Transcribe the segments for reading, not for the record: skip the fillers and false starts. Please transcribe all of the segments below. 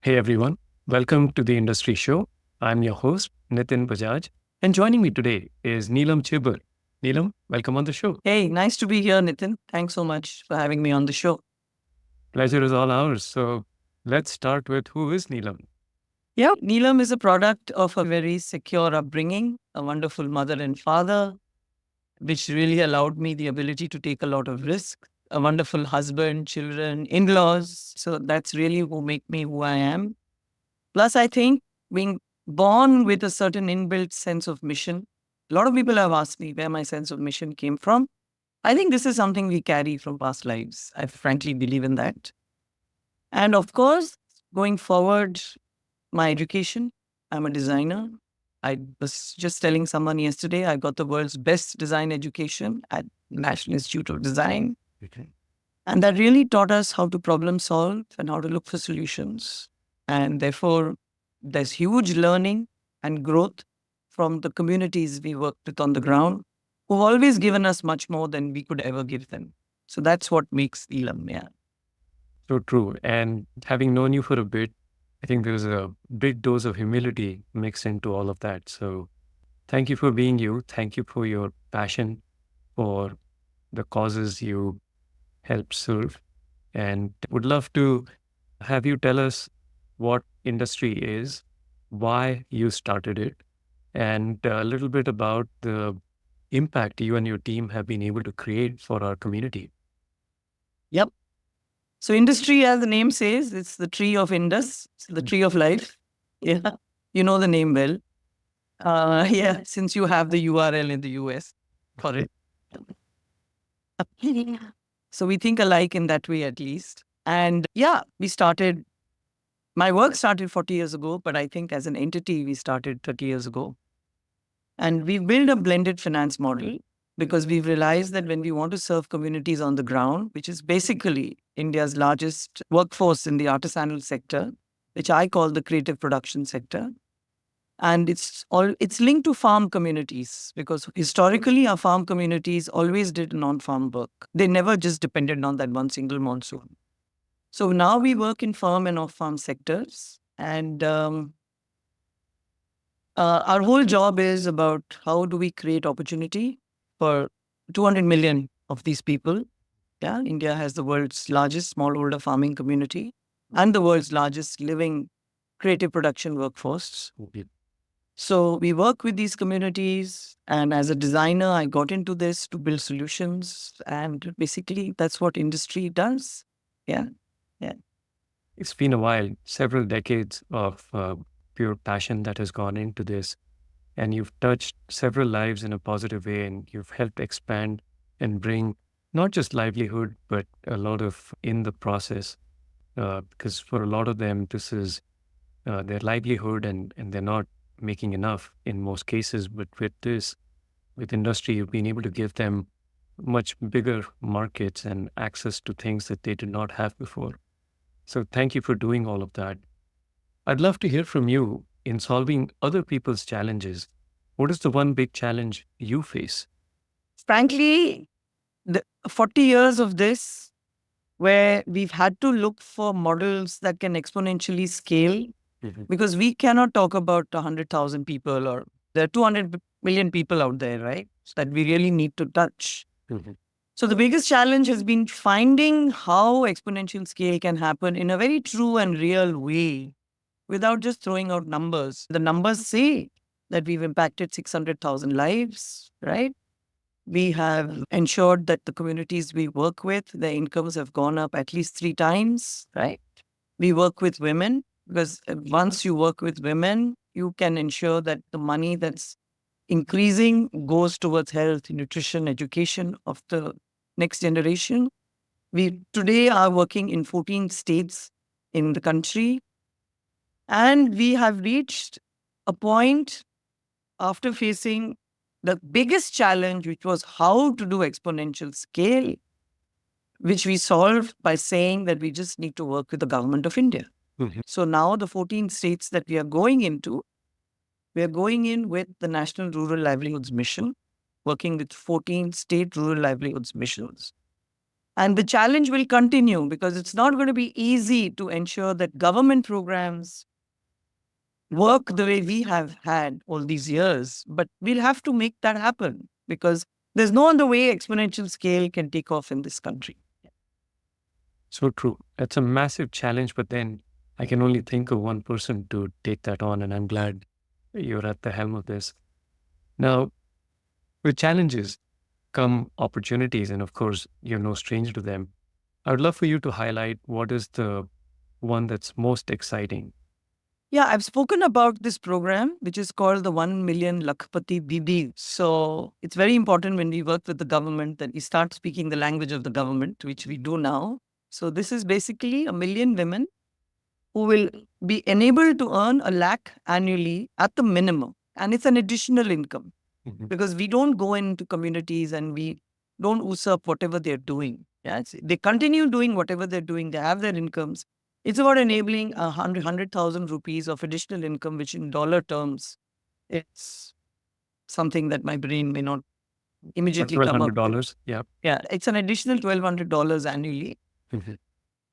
Hey everyone, welcome to the Industry Show. I'm your host, Nitin Bajaj, and joining me today is Neelam Chhiber. Neelam, welcome on the show. Hey, nice to be here, Nitin. Thanks so much for having me on the show. Pleasure is all ours. So let's start with who is Neelam? Yeah, Neelam is a product of a very secure upbringing, a wonderful mother and father, which really allowed me the ability to take a lot of risk, a wonderful husband, children, in laws. So that's really who make me who I am. Plus, I think being born with a certain inbuilt sense of mission. A lot of people have asked me where my sense of mission came from. I think this is something we carry from past lives. I frankly believe in that. And of course, going forward, my education, I'm a designer. I was just telling someone yesterday, I got the world's best design education at National Institute of Design. Okay. And that really taught us how to problem solve and how to look for solutions. And therefore, there's huge learning and growth from the communities we worked with on the ground, who've always given us much more than we could ever give them. So that's what makes Elam, yeah. So true. And having known you for a bit, I think there's a big dose of humility mixed into all of that. So thank you for being you. Thank you for your passion for the causes you help serve. And would love to have you tell us what industry is, why you started it, and a little bit about the impact you and your team have been able to create for our community. Yep. So industry, as the name says, it's the tree of Indus, it's the tree of life. Yeah, you know the name well. Yeah, since you have the URL in the US for it. So we think alike in that way, at least. And yeah, my work started 40 years ago, but I think as an entity, we started 30 years ago. And we built a blended finance model because we've realized that when we want to serve communities on the ground, which is basically India's largest workforce in the artisanal sector, which I call the creative production sector, and it's linked to farm communities because historically our farm communities always did non-farm work. They never just depended on that one single monsoon. So now we work in farm and off-farm sectors, and our whole job is about how do we create opportunity for 200 million of these people. Yeah, India has the world's largest smallholder farming community and the world's largest living creative production workforce. Okay. So we work with these communities, and as a designer, I got into this to build solutions, and basically that's what industry does. Yeah, yeah. It's been a while, several decades of pure passion that has gone into this, and you've touched several lives in a positive way, and you've helped expand and bring not just livelihood, but a lot of in the process. Because for a lot of them, this is their livelihood, and they're not making enough in most cases. But with this, with industry, you've been able to give them much bigger markets and access to things that they did not have before. So thank you for doing all of that. I'd love to hear from you in solving other people's challenges. What is the one big challenge you face? Frankly, the 40 years of this, where we've had to look for models that can exponentially scale, because we cannot talk about 100,000 people, or there are 200 million people out there, right? That we really need to touch. Mhm. So the biggest challenge has been finding how exponential scale can happen in a very true and real way without just throwing out numbers. The numbers say that we've impacted 600,000 lives, right? We have ensured that the communities we work with, their incomes have gone up at least 3 times, right? We work with women because once you work with women, you can ensure that the money that's increasing goes towards health, nutrition, education of the next generation. We today are working in 14 states in the country, and we have reached a point after facing the biggest challenge, which was how to do exponential scale, which we solved by saying that we just need to work with the government of India. Mhm. So now the 14 states that we are going into, we are going in with the National Rural Livelihoods Mission, working with 14 state rural livelihoods missions. And the challenge will continue because it's not going to be easy to ensure that government programs work the way we have had all these years. But we'll have to make that happen because there's no other way exponential scale can take off in this country. So true. That's a massive challenge, but then I can only think of one person to take that on, and I'm glad you're at the helm of this. Now, with challenges come opportunities, and of course, you're no stranger to them. I would love for you to highlight what is the one that's most exciting. Yeah, I've spoken about this program, which is called the 1 million Lakpati Bibi. So it's very important when we work with the government that we start speaking the language of the government, which we do now. So this is basically a million women who will be enabled to earn a lakh annually at the minimum. And it's an additional income Mhm. because we don't go into communities and we don't usurp whatever they're doing. Yeah, they continue doing whatever they're doing. They have their incomes. It's about enabling 100,000 rupees of additional income, which in dollar terms, it's something that my brain may not immediately Twelve come up hundred with. dollars. Yeah. Yeah, it's an additional $1,200 annually. Mhm.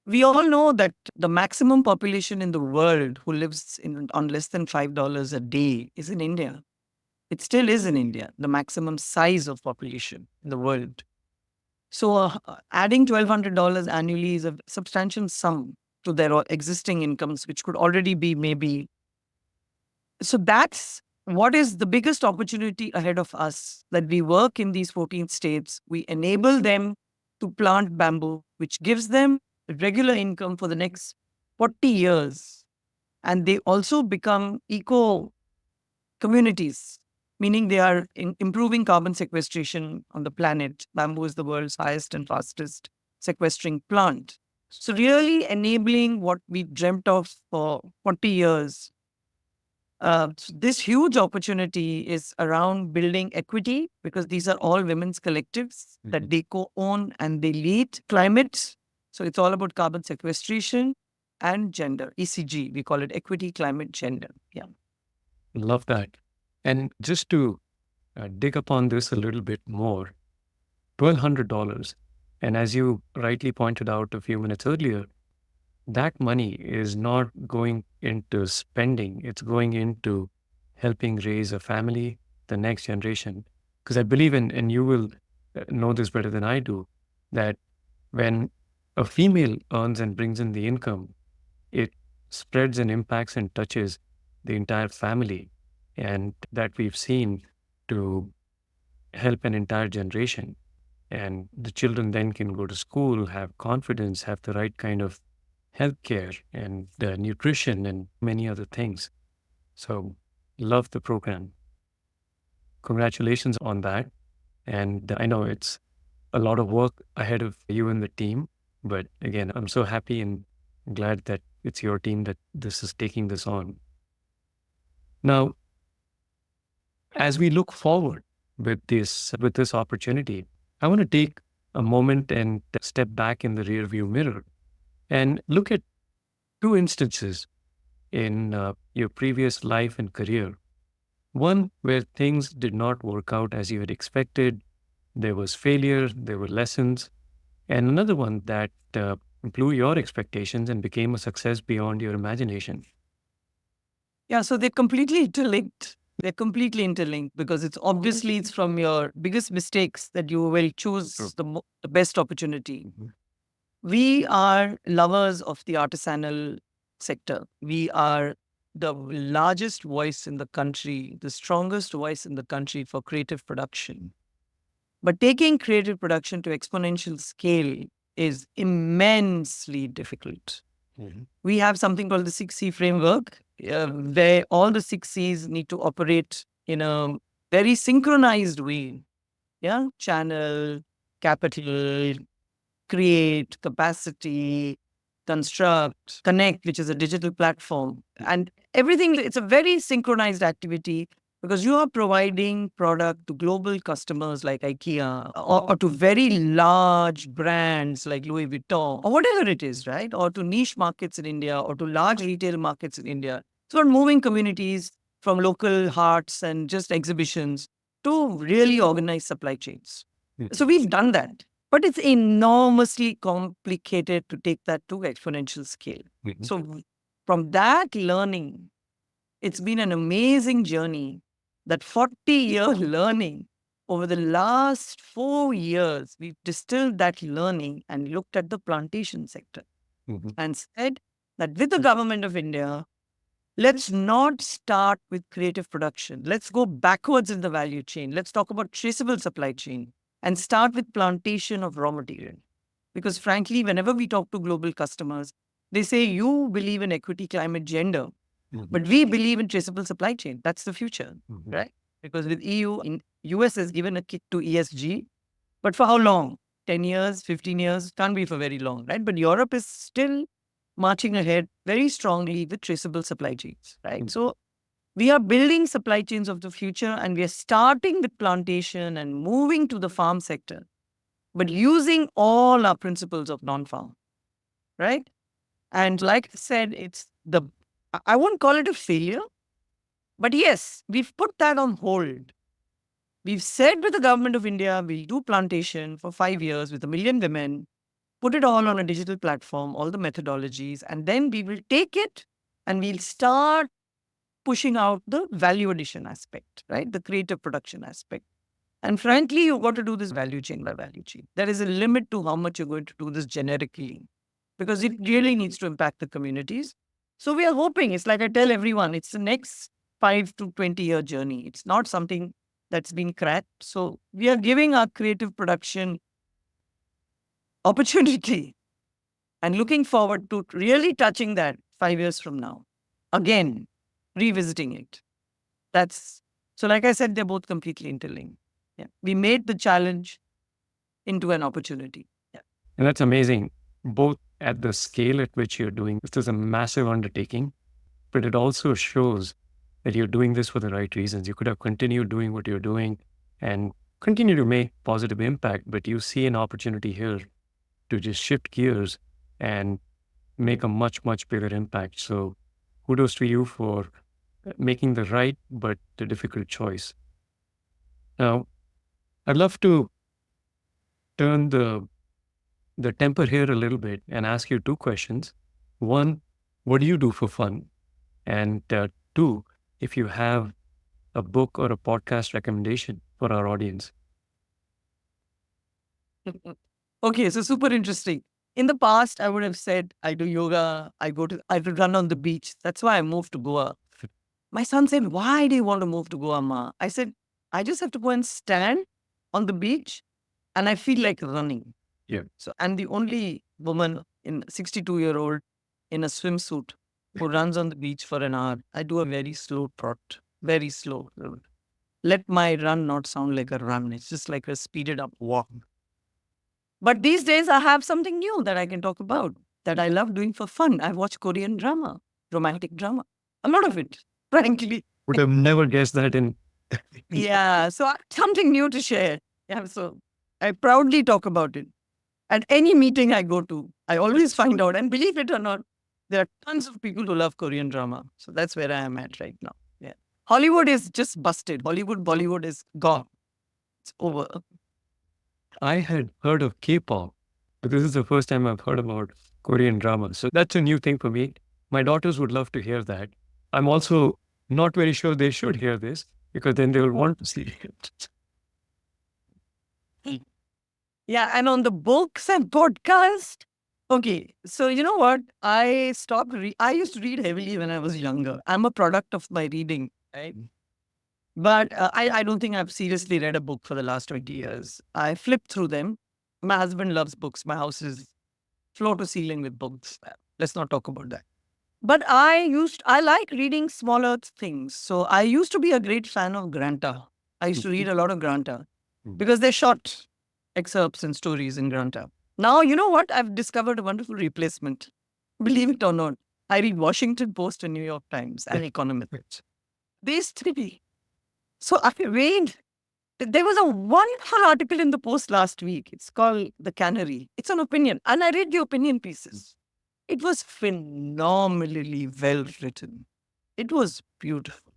We all know that the maximum population in the world who lives on less than $5 a day is in India. It still is in India, the maximum size of population in the world. So adding $1,200 annually is a substantial sum to their existing incomes, which could already be maybe. So that's what is the biggest opportunity ahead of us, that we work in these 14 states. We enable them to plant bamboo, which gives them regular income for the next 40 years. And they also become eco communities, meaning they are improving carbon sequestration on the planet. Bamboo is the world's highest and fastest sequestering plant. So, really enabling what we dreamt of for 40 years. This huge opportunity is around building equity because these are all women's collectives that they co own and they lead. Climate. So, it's all about carbon sequestration and gender, ECG. We call it equity, climate, gender. Yeah. Love that. And just to dig upon this a little bit more, $1,200. And as you rightly pointed out a few minutes earlier, that money is not going into spending, it's going into helping raise a family, the next generation. Because I believe in, and you will know this better than I do, that when a female earns and brings in the income, it spreads and impacts and touches the entire family. And that we've seen to help an entire generation. And the children then can go to school, have confidence, have the right kind of healthcare and nutrition and many other things. So, love the program. Congratulations on that. And I know it's a lot of work ahead of you and the team. But again, I'm so happy and glad that it's your team that this is taking this on. Now, as we look forward with this opportunity, I want to take a moment and step back in the rearview mirror and look at two instances in your previous life and career. One where things did not work out as you had expected, there was failure, there were lessons, and another one that blew your expectations and became a success beyond your imagination. Yeah, so they're completely interlinked. They're completely interlinked because it's from your biggest mistakes that you will choose True. the best opportunity. Mhm. We are lovers of the artisanal sector. We are the largest voice in the country, the strongest voice in the country for creative production. But taking creative production to exponential scale is immensely difficult. Mhm. We have something called the 6C framework, where all the 6Cs need to operate in a very synchronized way. Yeah, channel, capital, create, capacity, construct, connect, which is a digital platform, and everything. It's a very synchronized activity because you are providing product to global customers like IKEA or to very large brands like Louis Vuitton or whatever it is, right? Or to niche markets in India or to large retail markets in India. So, moving communities from local hearts and just exhibitions to really organized supply chains. Mhm. So we've done that. But it's enormously complicated to take that to exponential scale. Mhm. So from that learning, it's been an amazing journey. That 40-year learning over the last 4 years, we've distilled that learning and looked at the plantation sector Mhm. and said that with the government of India, let's not start with creative production. Let's go backwards in the value chain. Let's talk about traceable supply chain and start with plantation of raw material. Because frankly, whenever we talk to global customers, they say you believe in equity, climate, gender, Mhm. but we believe in traceable supply chain. That's the future, Mhm. right? Because with EU, in US has given a kick to ESG, but for how long? 10 years, 15 years, can't be for very long, right? But Europe is still marching ahead very strongly with traceable supply chains, right? Mhm. So we are building supply chains of the future and we are starting with plantation and moving to the farm sector, but using all our principles of non-farm, right? And like I said, I won't call it a failure, but yes, we've put that on hold. We've said with the government of India, we'll do plantation for 5 years with 1 million women, put it all on a digital platform, all the methodologies, and then we will take it and we'll start pushing out the value addition aspect, right? The creative production aspect. And frankly, you've got to do this value chain by value chain. There is a limit to how much you're going to do this generically because it really needs to impact the communities. So we are hoping, it's like I tell everyone, it's the next 5 to 20 year journey. It's not something that's been cracked. So we are giving our creative production opportunity and looking forward to really touching that 5 years from now. Again, revisiting it. That's so, like I said, they're both completely interlinked. Yeah. We made the challenge into an opportunity. Yeah. And that's amazing, both at the scale at which you're doing this is a massive undertaking, but it also shows that you're doing this for the right reasons. You could have continued doing what you're doing and continue to make positive impact, but you see an opportunity here to just shift gears and make a much, much bigger impact. So kudos to you for making the right but the difficult choice. Now, I'd love to turn the temper here a little bit and ask you two questions. One, what do you do for fun? And two, if you have a book or a podcast recommendation for our audience. Okay, so super interesting. In the past, I would have said I do yoga, I do run on the beach. That's why I moved to Goa. My son said, "Why do you want to move to Goa, Ma?" I said, "I just have to go and stand on the beach and I feel like running." Yeah. So I'm the only woman in 62-year-old in a swimsuit who runs on the beach for an hour. I do a very slow trot, very slow. Let my run not sound like a run. It's just like a speeded up walk. But these days I have something new that I can talk about that I love doing for fun. I watch Korean drama, romantic drama. A lot of it, frankly. Would have never guessed that in. Yeah. So something new to share. Yeah. So I proudly talk about it. At any meeting I go to, I always find out, and believe it or not, there are tons of people who love Korean drama. So that's where I am at right now. Yeah. Hollywood is just busted. Hollywood, Bollywood is gone. It's over. I had heard of K-pop, but this is the first time I've heard about Korean drama. So that's a new thing for me. My daughters would love to hear that. I'm also not very sure they should hear this because then they will want to see it. Yeah. And on the books and podcast, okay. So you know what? I used to read heavily when I was younger. I'm a product of my reading, right? But I don't think I've seriously read a book for the last 20 years. I flip through them. My husband loves books. My house is floor to ceiling with books. Let's not talk about that. But I like reading smaller things. So I used to be a great fan of Granta. I used to read a lot of Granta because they're short excerpts and stories in Granta. Now, you know what? I've discovered a wonderful replacement. Believe it or not, I read Washington Post and New York Times and Economist. These three. So I read. There was a wonderful article in the Post last week. It's called The Cannery. It's an opinion. And I read the opinion pieces. It was phenomenally well written. It was beautiful.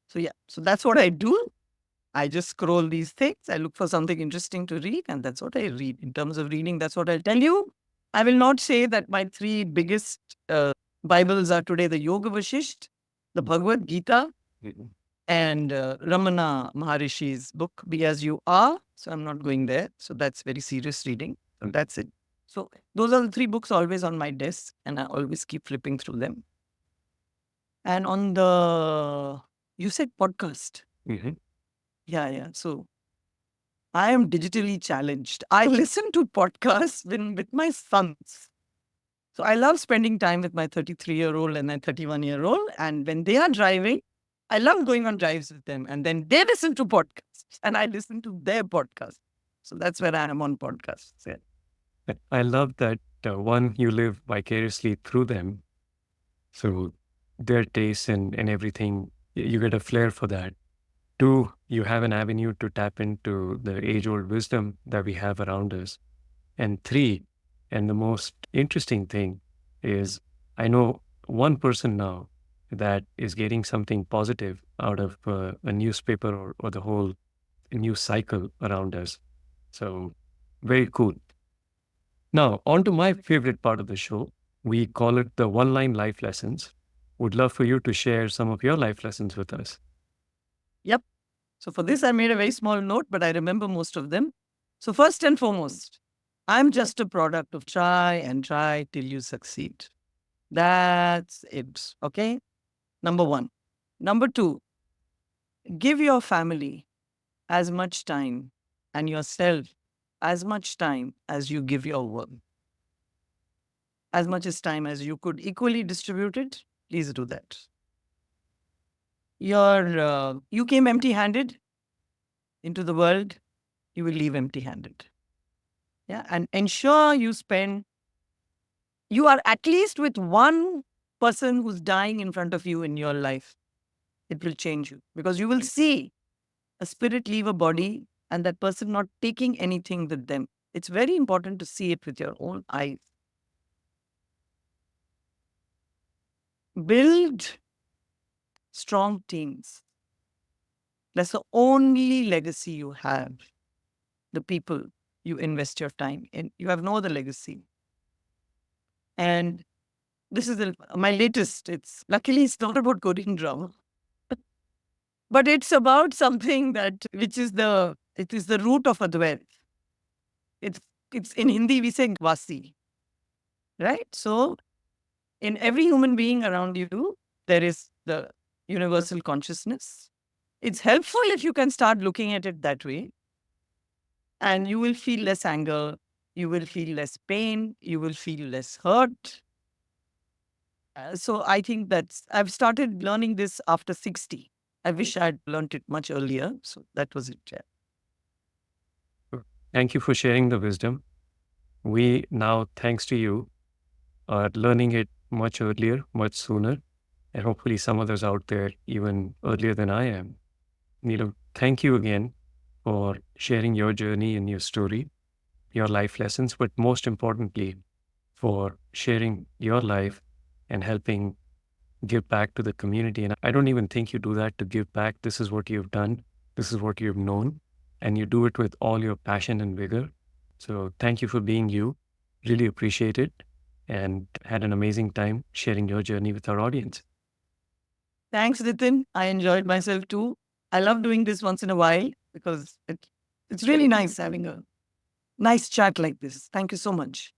So, yeah, so that's what I do. I just scroll these things. I look for something interesting to read, and that's what I read. In terms of reading, that's what I'll tell you. I will not say that my three biggest Bibles are today the Yoga Vashisht, the Bhagavad Gita, and Ramana Maharishi's book, Be As You Are. So I'm not going there. So that's very serious reading. So that's it. So those are the three books always on my desk, and I always keep flipping through them. And on the, you said podcast. Yeah. So I am digitally challenged. I listen to podcasts with my sons. So I love spending time with my 33-year-old and my 31-year-old. And when they are driving, I love going on drives with them. And then they listen to podcasts and I listen to their podcasts. So that's where I am on podcasts. Yeah. I love that one, you live vicariously through them. So their tastes and everything, you get a flair for that. Two, you have an avenue to tap into the age-old wisdom that we have around us. And three, and the most interesting thing is, I know one person now that is getting something positive out of a newspaper or the whole news cycle around us. So very cool. Now, on to my favorite part of the show. We call it the one-line life lessons. Would love for you to share some of your life lessons with us. Yep. So for this, I made a very small note, but I remember most of them. So first and foremost, I'm just a product of try and try till you succeed. That's it. Okay. Number one. Number two, give your family as much time and yourself as much time as you give your work. As much as time as you could equally distribute it, please do that. You came empty-handed into the world, you will leave empty-handed. Yeah, and ensure you are at least with one person who's dying in front of you in your life. It will change you because you will see a spirit leave a body and that person not taking anything with them. It's very important to see it with your own eyes. Build strong teams. That's the only legacy you have. The people you invest your time in. You have no other legacy. And this is my latest. Luckily it's not about coding drama, but it's about something which is the root of Advait. It's in Hindi we say Vasi, right? So in every human being around you, there is the universal consciousness. It's helpful if you can start looking at it that way, and you will feel less anger, you will feel less pain, you will feel less hurt. So I think I've started learning this after 60. I wish I'd learned it much earlier. So that was it. Yeah. Thank you for sharing the wisdom. We now, thanks to you, are learning it much earlier, much sooner, and hopefully some others out there even earlier than I am. Neelam, thank you again for sharing your journey and your story, your life lessons, but most importantly, for sharing your life and helping give back to the community. And I don't even think you do that to give back. This is what you've done. This is what you've known. And you do it with all your passion and vigor. So thank you for being you. Really appreciate it. And had an amazing time sharing your journey with our audience. Thanks, Nitin. I enjoyed myself too. I love doing this once in a while because it's really nice having a nice chat like this. Thank you so much.